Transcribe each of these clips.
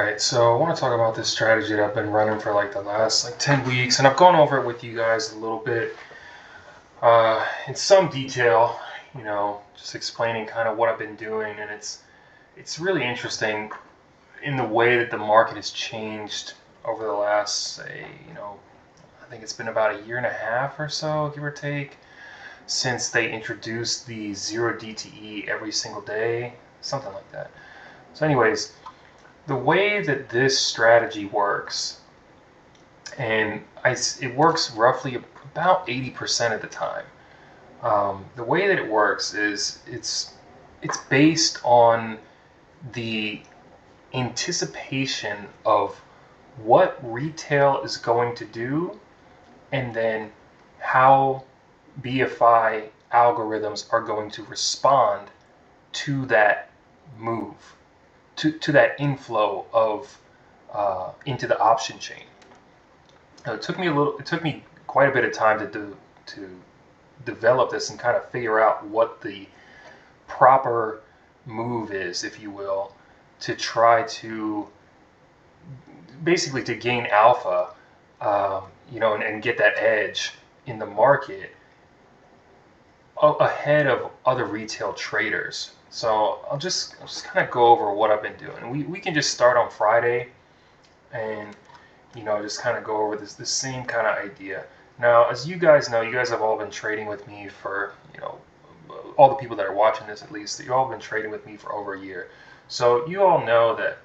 Alright, so I want to talk about this strategy that I've been running for like the last 10 weeks, and I've gone over it with you guys a little bit in some detail, just explaining kind of what I've been doing, and it's really interesting in the way that the market has changed over the last, say, I think it's been about a year and a half or so, give or take, since they introduced the 0 DTE every single day, something like that. So anyways, the way that this strategy works, and it works roughly about 80% of the time. The way that it works is it's based on the anticipation of what retail is going to do, and then how BFI algorithms are going to respond to that move, to that inflow of into the option chain. Now, it took me quite a bit of time to develop this and kind of figure out what the proper move is, if you will, to try to basically to gain alpha, and get that edge in the market ahead of other retail traders. So I'll just kind of go over what I've been doing. We can just start on Friday and just kind of go over this same kind of idea. Now, as you guys know, you guys have all been trading with me for, all the people that are watching this, at least, you've all been trading with me for over a year. So you all know that,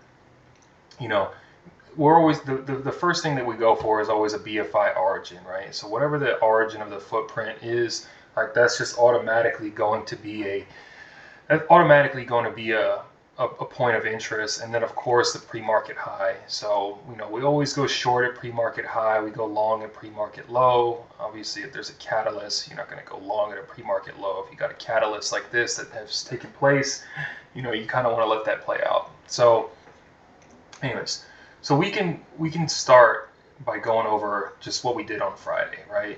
we're always, the first thing that we go for is always a BFI origin, right? So whatever the origin of the footprint is, like, that's just automatically going to be a point of interest. And then of course the pre-market high. So we always go short at pre-market high, we go long at pre-market low. Obviously, if there's a catalyst, you're not going to go long at a pre-market low. If you got a catalyst like this that has taken place, you kind of want to let that play out. So anyways, so we can start by going over just what we did on Friday, right?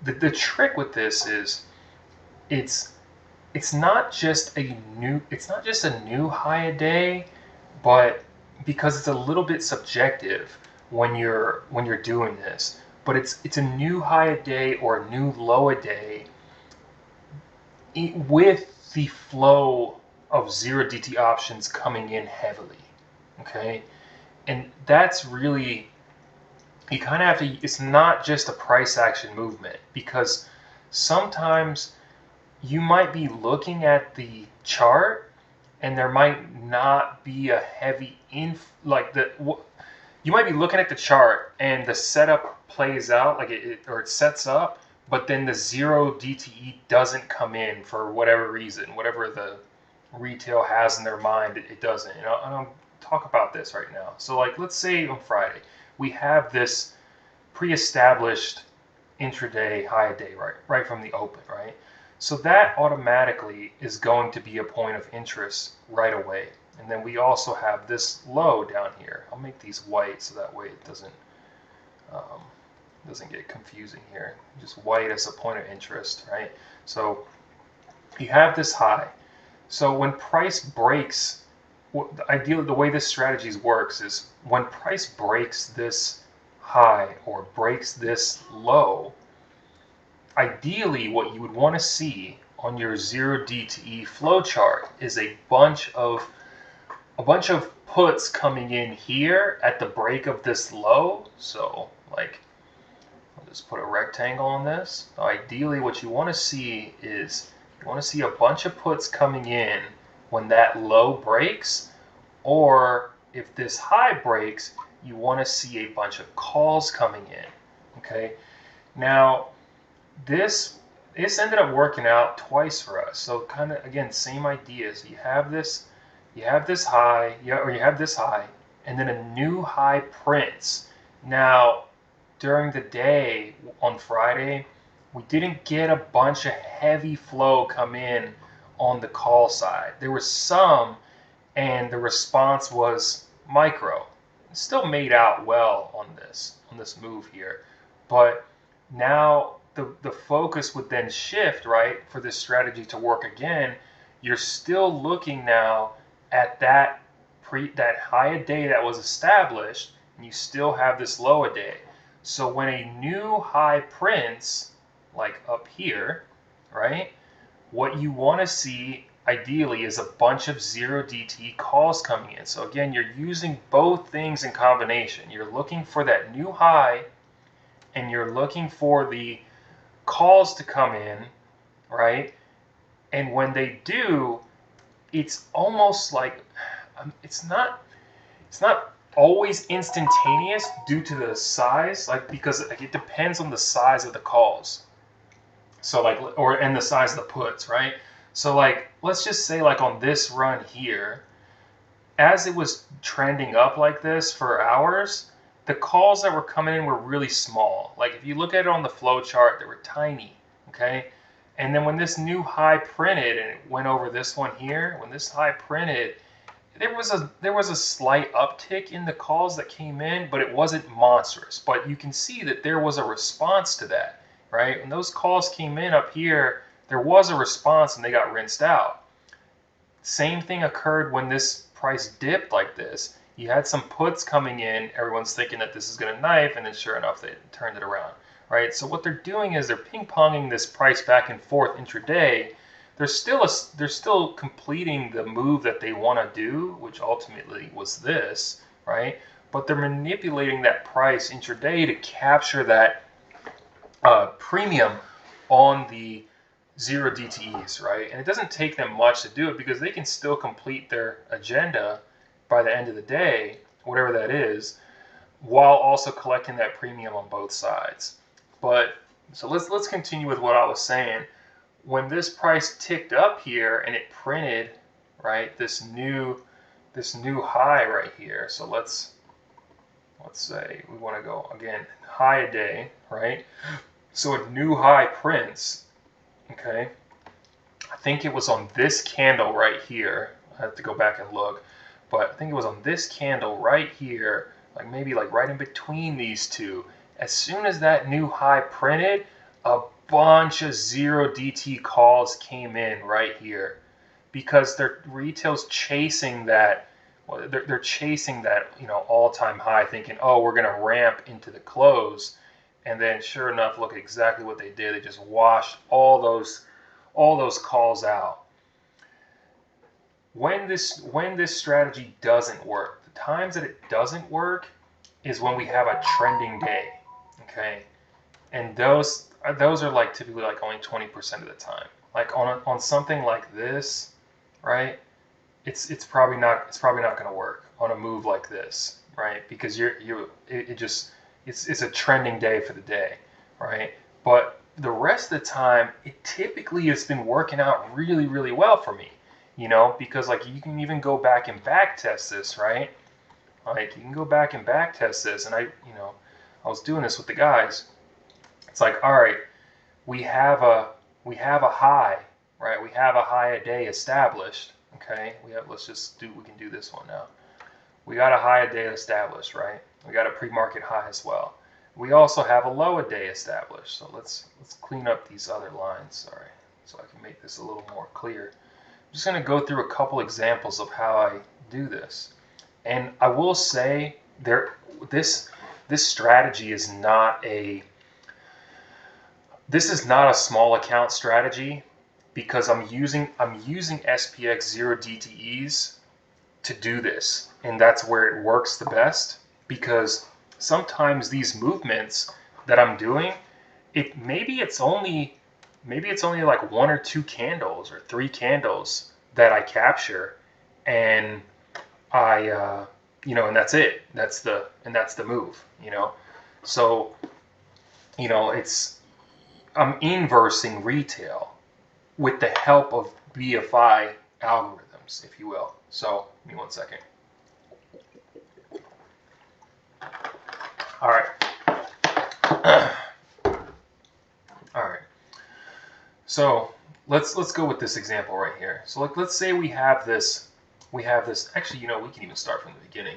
The trick with this is it's not just a new high a day, but because it's a little bit subjective when you're doing this, but it's a new high a day or a new low a day with the flow of 0 DT options coming in heavily. Okay, and that's really, you kind of have to, it's not just a price action movement, because sometimes you might be looking at the chart and there might not be a heavy you might be looking at the chart and the setup plays out it sets up, but then the 0 DTE doesn't come in for whatever reason, whatever the retail has in their mind, it doesn't. And I'll talk about this right now. So let's say on Friday we have this pre-established intraday high day right from the open, right? So that automatically is going to be a point of interest right away. And then we also have this low down here. I'll make these white so that way it doesn't get confusing here. Just white as a point of interest, right? So you have this high. So when price breaks, ideally the way this strategy works is when price breaks this high or breaks this low, ideally what you would want to see on your 0 DTE flow chart is a bunch of puts coming in here at the break of this low. So I'll just put a rectangle on this. Ideally what you want to see is a bunch of puts coming in when that low breaks, or if this high breaks, you want to see a bunch of calls coming in. Okay, now this ended up working out twice for us. So kind of, again, same ideas. You have this high, or you have this high, and then a new high prints. Now, during the day on Friday, we didn't get a bunch of heavy flow come in on the call side. There was some, and the response was micro. It still made out well on this move here, but now the focus would then shift, right, for this strategy to work again. You're still looking now at that that high a day that was established, and you still have this low a day. So when a new high prints, like up here, right, what you want to see ideally is a bunch of 0DT calls coming in. So again, you're using both things in combination. You're looking for that new high, and you're looking for the calls to come in, right? And when they do, it's almost like it's not always instantaneous due to the size, like, because it depends on the size of the calls. So like, and the size of the puts, right? So like, let's just say like on this run here, as it was trending up like this for hours, the calls that were coming in were really small. Like if you look at it on the flow chart, they were tiny, okay? And then when this new high printed and it went over this one here, when this high printed, there was a slight uptick in the calls that came in, but it wasn't monstrous. But you can see that there was a response to that, right? When those calls came in up here, there was a response and they got rinsed out. Same thing occurred when this price dipped like this. You had some puts coming in, everyone's thinking that this is going to knife, and then sure enough, they turned it around, right? So what they're doing is they're ping-ponging this price back and forth intraday. They're still completing the move that they want to do, which ultimately was this, right? But they're manipulating that price intraday to capture that premium on the 0DTEs, right? And it doesn't take them much to do it because they can still complete their agenda by the end of the day, whatever that is, while also collecting that premium on both sides. But so let's continue with what I was saying. When this price ticked up here and it printed, right, this new high right here. So let's say we want to go again high a day, right? So a new high prints, okay? I think it was on this candle right here. I have to go back and look, but I think it was on this candle right here, like maybe like right in between these two. As soon as that new high printed, a bunch of 0DT calls came in right here because their retail's chasing that. Well, they're chasing that, you know, all-time high, thinking, oh, we're gonna ramp into the close, and then sure enough, look at exactly what they did. They just washed all those calls out. When this strategy doesn't work, the times that it doesn't work is when we have a trending day, okay, and those are like typically like only 20% of the time. Like on something like this, right? It's probably not going to work on a move like this, right? Because it's a trending day for the day, right? But the rest of the time, it typically has been working out really, really well for me, you know, because like you can even go back and back test this, right? Like you can go back and back test this, and I was doing this with the guys. It's like, all right, we have a high, right? We have a high a day established, okay? We can do this one now. We got a high a day established, right? We got a pre-market high as well. We also have a low a day established. So let's clean up these other lines, sorry, so I can make this a little more clear. I'm just going to go through a couple examples of how I do this. And I will say this strategy is not a small account strategy, because I'm using SPX 0 DTEs to do this, and that's where it works the best, because sometimes these movements that I'm doing, maybe it's only like 1 or 2 candles or 3 candles that I capture, and I and that's it. That's the move, you know. So, you know, I'm inversing retail with the help of BFI algorithms, if you will. So, give me 1 second. All right. All right. So let's go with this example right here. So like, let's say we have this. Actually, you know, we can even start from the beginning.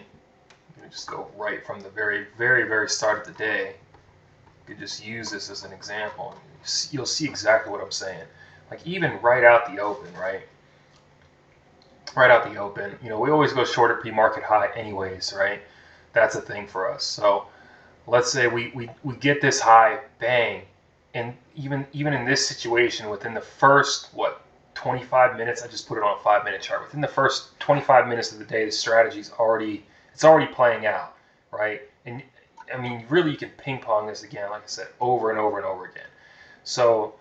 We can just go right from the very, very, very start of the day. You could just use this as an example. You'll see exactly what I'm saying. Like even right out the open, right? right out the open. You know, we always go short at pre-market high anyways, right? That's a thing for us. So let's say we get this high, bang, and even in this situation, within the first 25 minutes, I just put it on a 5-minute chart. Within the first 25 minutes of the day, the strategy's already playing out, right? And I mean, really, you can ping pong this again, like I said, over and over and over again. So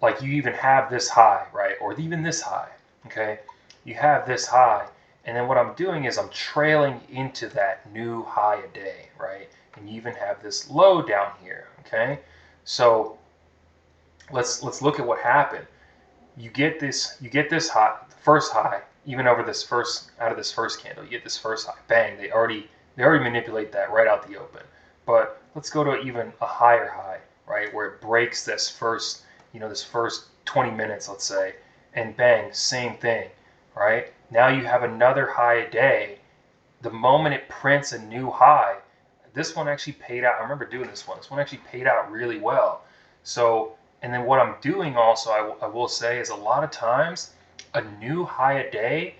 like you even have this high, right, or even this high, okay? You have this high, and then what I'm doing is I'm trailing into that new high a day, right? And you even have this low down here, okay? So let's look at what happened. You get this high, first high, even over this first, out of this first candle, you get this first high, bang, they already manipulate that right out the open. But let's go to even a higher high, right, where it breaks this first, this first 20 minutes, let's say, and bang, same thing, right? Now you have another high a day. The moment it prints a new high, this one actually paid out. I remember doing this one. This one actually paid out really well. So, and then what I'm doing also, I will say, is a lot of times a new high a day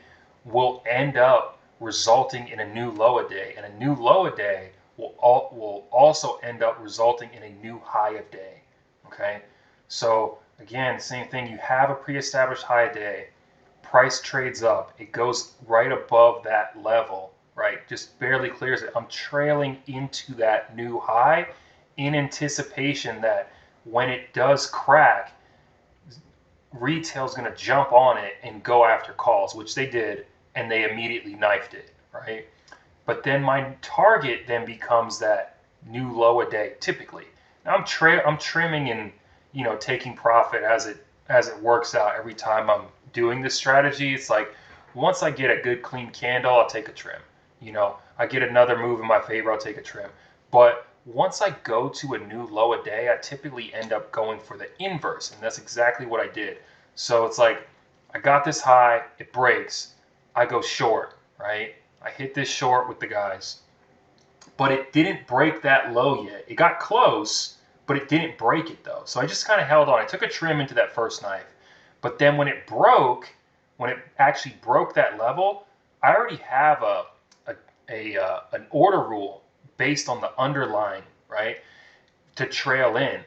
will end up resulting in a new low a day, and a new low a day will also end up resulting in a new high a day. Okay, so again, same thing. You have a pre-established high a day. Price trades up. It goes right above that level, right? Just barely clears it. I'm trailing into that new high in anticipation that when it does crack, retail's going to jump on it and go after calls, which they did, and they immediately knifed it, right? But then my target then becomes that new low a day, typically. Now I'm trimming and taking profit as it works out every time I'm doing this strategy. It's like once I get a good clean candle, I'll take a trim. I get another move in my favor, I'll take a trim. But once I go to a new low a day, I typically end up going for the inverse, and that's exactly what I did. So it's like I got this high, it breaks, I go short, right? I hit this short with the guys, but it didn't break that low yet. It got close, but it didn't break it though. So I just kind of held on. I took a trim into that first knife, but then when it actually broke that level, I already have an order rule based on the underlying, right, to trail in.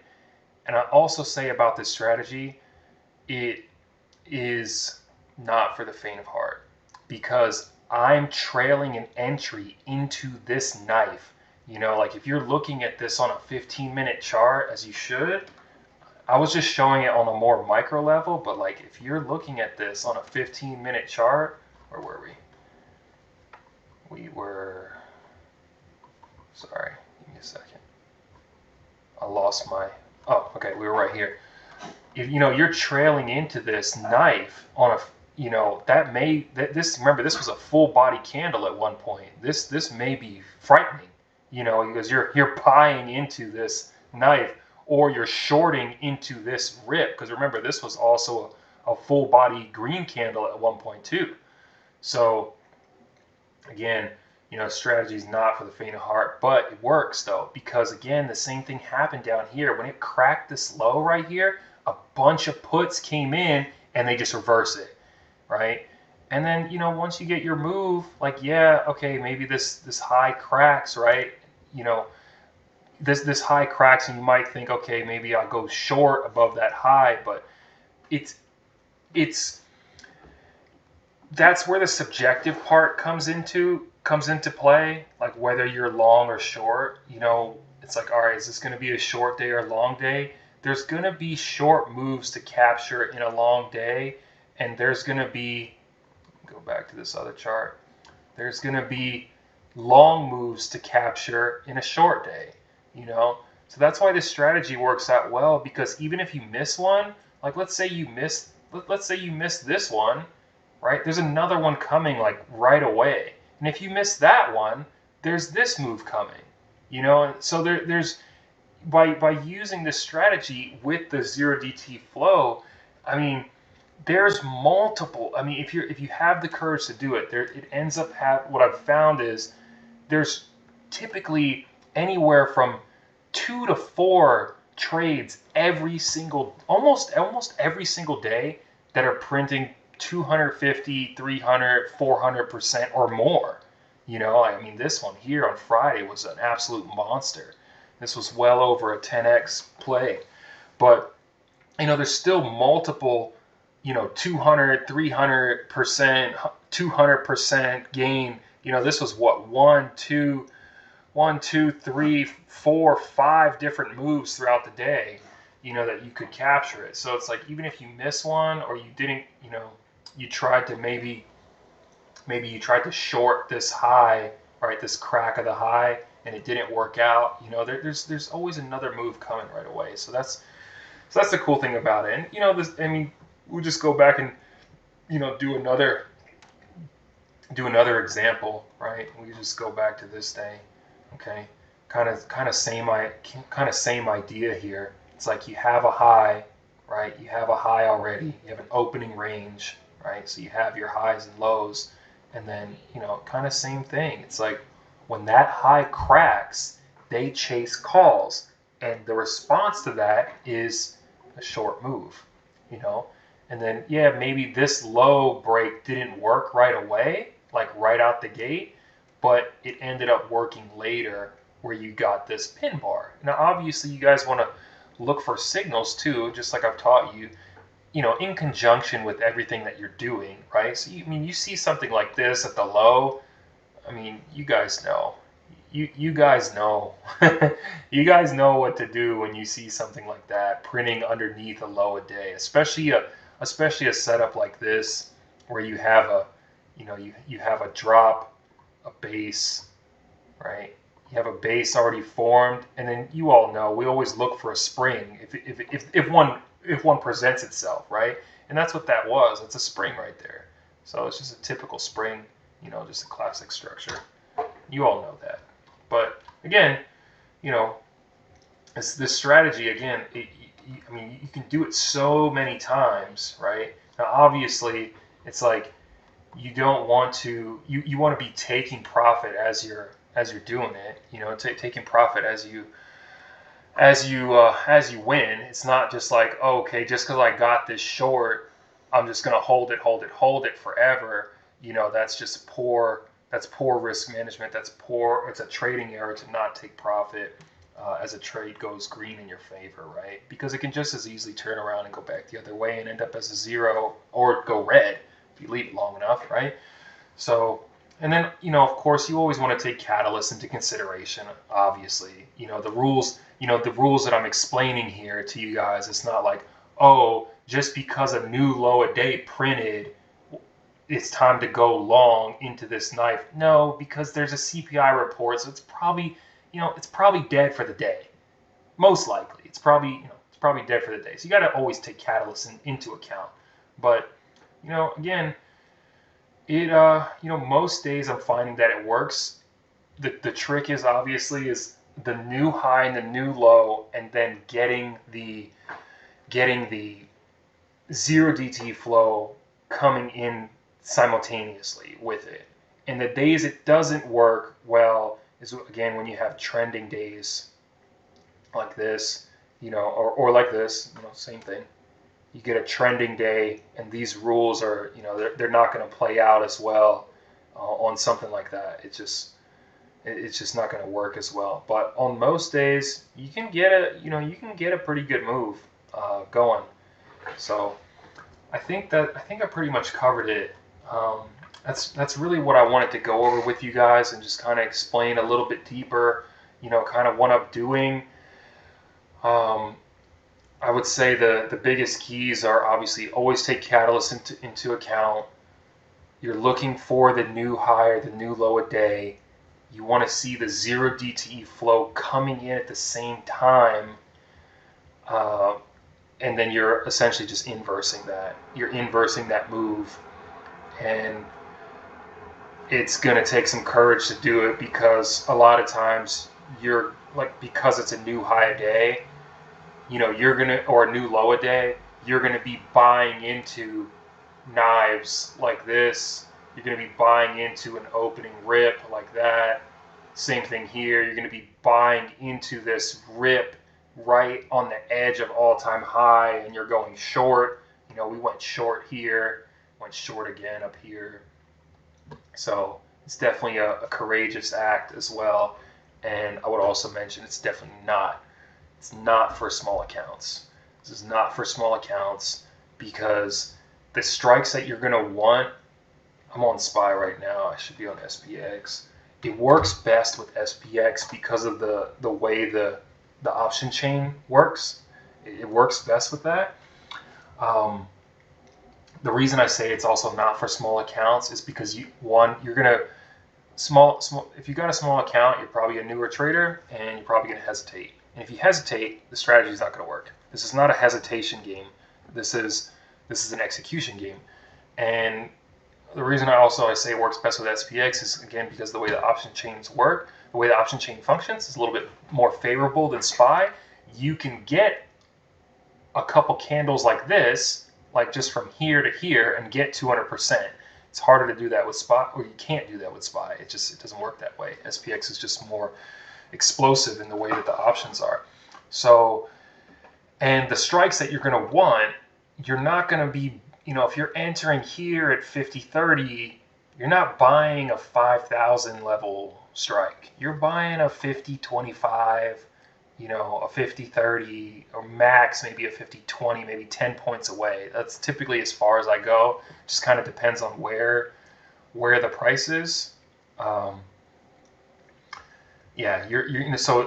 And I also say about this strategy, it is not for the faint of heart, because I'm trailing an entry into this knife. Like if you're looking at this on a 15-minute chart, as you should, I was just showing it on a more micro level, but like if you're looking at this on a 15-minute chart, where were we? We were, sorry, give me a second. I lost my, oh, okay, we were right here. If you're trailing into this knife on a, remember, this was a full body candle at one point. This may be frightening, because you're buying into this knife, or you're shorting into this rip, because remember, this was also a full body green candle at one point too. So again, strategy is not for the faint of heart, but it works though, because again, the same thing happened down here. When it cracked this low right here, a bunch of puts came in and they just reverse it, right? And then, once you get your move, like, yeah, okay, maybe this high cracks, right? This high cracks, and you might think, okay, maybe I'll go short above that high, but it's that's where the subjective part comes into play, like whether you're long or short. It's like, all right, is this going to be a short day or a long day? There's going to be short moves to capture in a long day, and there's going to be, go back to this other chart, there's going to be long moves to capture in a short day. So that's why this strategy works out well, because even if you miss one, like let's say you miss this one, right? There's another one coming like right away. And if you miss that one, there's this move coming, And so there's by using this strategy with the 0DT flow, I mean, there's multiple. I mean, if you have the courage to do it, it ends up what I've found is there's typically anywhere from 2 to 4 trades almost every single day that are printing 250, 300, 400% or more. You know, I mean, this one here on Friday was an absolute monster. This was well over a 10x play. But, you know, there's still multiple, you know, 200, 300%, 200% gain. You know, this was what, 5 different moves throughout the day, you know, that you could capture it. So it's like, even if you miss one or you didn't, you know, you tried to maybe you tried to short this high, right, this crack of the high, and it didn't work out, you know, there's always another move coming right away. So that's the cool thing about it. And, you know, this, I mean, we'll just go back and, you know, do another example, right? We just go back to this day, okay? Kind of same idea here. It's like you have a high, right? You have a high already. You have an opening range, right? So you have your highs and lows, and then, you know, kind of same thing. It's like when that high cracks, they chase calls, and the response to that is a short move, you know. And then, yeah, maybe this low break didn't work right away, like right out the gate, but it ended up working later where you got this pin bar. Now, obviously, you guys want to look for signals too, just like I've taught you, you know, in conjunction with everything that you're doing, right? So, I mean, you see something like this at the low, I mean, you guys know. You guys know. You guys know what to do when you see something like that, printing underneath a low a day, especially a setup like this where you have a, you know, you have a drop, a base, right? You have a base already formed, and then you all know we always look for a spring if one presents itself, right? And that's what that was. It's a spring right there. So it's just a typical spring, you know, just a classic structure. You all know that. But again, you know, this strategy again. I mean, you can do it so many times, right? Now, obviously, it's like you don't want to. You want to be taking profit as you're doing it. You know, taking profit as you win. It's not just like, oh, okay, just because I got this short, I'm just gonna hold it forever. You know, that's just poor. That's poor risk management. It's a trading error to not take profit as a trade goes green in your favor, right? Because it can just as easily turn around and go back the other way and end up as a zero or go red if you leave it long enough, right? So, and then, you know, of course, you always want to take catalysts into consideration, obviously. You know, the rules that I'm explaining here to you guys, it's not like, oh, just because a new low a day printed, it's time to go long into this knife. No, because there's a CPI report, so it's probably dead for the day. Most likely, it's probably dead for the day. So you got to always take catalysts into account. But, you know, again, it you know, most days I'm finding that it works. The trick is obviously the new high and the new low, and then getting the 0 DT flow coming in simultaneously with it. And the days it doesn't work well is, again, when you have trending days like this, you know, or like this, you know, same thing. You get a trending day, and these rules are, you know, they're not going to play out as well on something like that. It's just not going to work as well. But on most days, you can get a pretty good move going. So I think I pretty much covered it. That's really what I wanted to go over with you guys and just kind of explain a little bit deeper, you know, kind of what I'm doing. I would say the biggest keys are obviously always take catalysts into account. You're looking for the new high or the new low a day. You want to see the 0 DTE flow coming in at the same time. And then you're essentially just inversing that. You're inversing that move. And it's going to take some courage to do it, because a lot of times because it's a new high a day, you know, or a new low a day, you're going to be buying into knives like this. You're going to be buying into an opening rip like that. Same thing here. You're going to be buying into this rip right on the edge of all-time high, and you're going short. You know, we went short here. went short again up here. So it's definitely a courageous act as well. And I would also mention it's definitely not. It's not for small accounts. This is not for small accounts because the strikes that you're going to want, I'm on SPY right now. I should be on SPX. It works best with SPX because of the way the option chain works. It works best with that. The reason I say it's also not for small accounts is because you're gonna small. If you got a small account, you're probably a newer trader, and you're probably gonna hesitate. And if you hesitate, the strategy is not gonna work. This is not a hesitation game. This is an execution game. And the reason I say it works best with SPX is again because the way the option chains work, the way the option chain functions is a little bit more favorable than SPY. You can get a couple candles like this, like just from here to here, and get 200%. It's harder to do that with SPY, or you can't do that with SPY. It doesn't work that way. SPX is just more explosive in the way that the options are. So, and the strikes that you're going to want, you're not going to be, if you're entering here at 50.30, you're not buying a 5,000 level strike. You're buying a 50.25, a 50.30, or max maybe a 50.20, maybe 10 points away. That's typically as far as I go. Just kind of depends on where the price is. So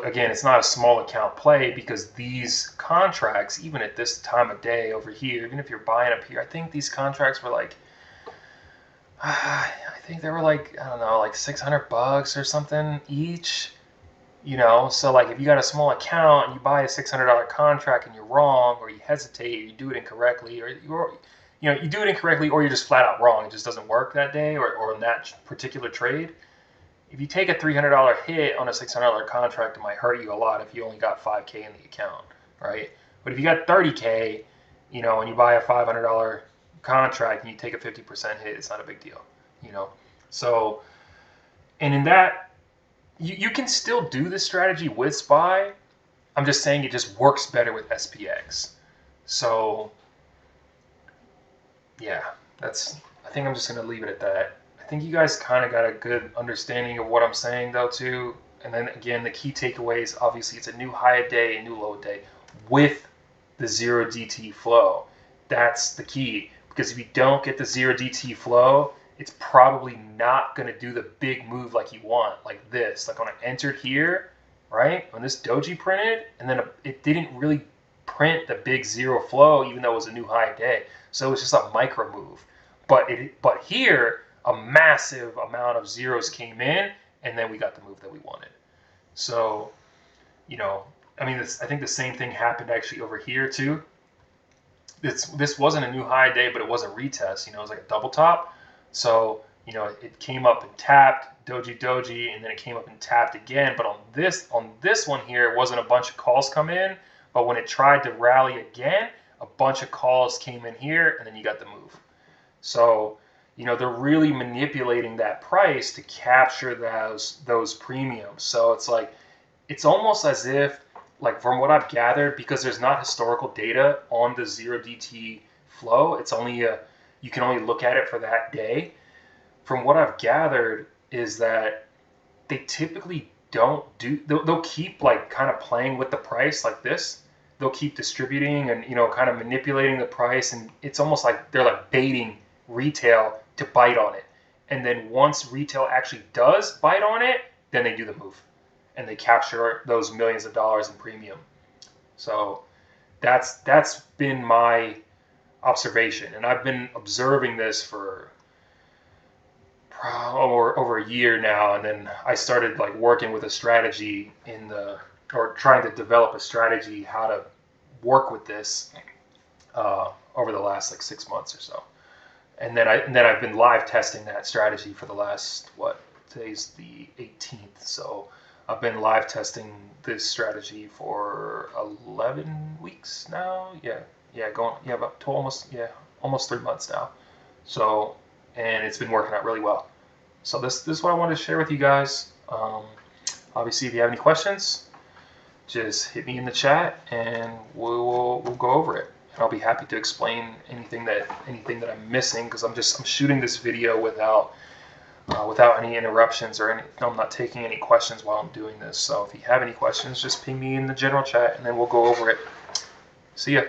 again, it's not a small account play because these contracts, even at this time of day over here, even if you're buying up here, I think these contracts were like, I think they were like, I don't know, like $600 or something each. So like if you got a small account and you buy a $600 contract and you're wrong, or you hesitate, or you do it incorrectly, or you do it incorrectly, or you're just flat out wrong. It just doesn't work that day or in that particular trade. If you take a $300 hit on a $600 contract, it might hurt you a lot if you only got $5K in the account, right? But if you got $30K, and you buy a $500 contract and you take a 50% hit, it's not a big deal, So, and in that, you can still do this strategy with SPY. I'm just saying it just works better with SPX. So, yeah, I think I'm just going to leave it at that. I think you guys kind of got a good understanding of what I'm saying, though, too. And then, again, the key takeaways, obviously, it's a new high a day, a new low a day with the 0 DT flow. That's the key. Because if you don't get the 0 DT flow, it's probably not going to do the big move like you want, like this. Like when I entered here, right, when this doji printed, and then it didn't really print the big 0 flow, even though it was a new high day. So it was just a micro move. But here, a massive amount of zeros came in, and then we got the move that we wanted. So, I think the same thing happened actually over here too. This wasn't a new high day, but it was a retest. It was like a double top. So, it came up and tapped, doji, and then it came up and tapped again. But on this one here, it wasn't a bunch of calls come in, but when it tried to rally again, a bunch of calls came in here, and then you got the move. So, they're really manipulating that price to capture those premiums. So it's almost as if, like from what I've gathered, because there's not historical data on the 0 DT flow, it's only you can only look at it for that day. From what I've gathered is that they typically they'll keep like kind of playing with the price like this. They'll keep distributing and kind of manipulating the price, and it's almost like they're like baiting retail to bite on it. And then once retail actually does bite on it, then they do the move and they capture those millions of dollars in premium. So that's been my observation, and I've been observing this for over a year now. And then I started like working with a strategy or trying to develop a strategy how to work with this over the last like 6 months or so. And then I've been live testing that strategy for the last, today's the 18th. So I've been live testing this strategy for 11 weeks now. About almost 3 months now. So, and it's been working out really well. So this is what I wanted to share with you guys. Obviously, if you have any questions, just hit me in the chat and we'll go over it. and I'll be happy to explain anything that I'm missing, because I'm shooting this video without any interruptions or I'm not taking any questions while I'm doing this. So if you have any questions, just ping me in the general chat and then we'll go over it. See ya.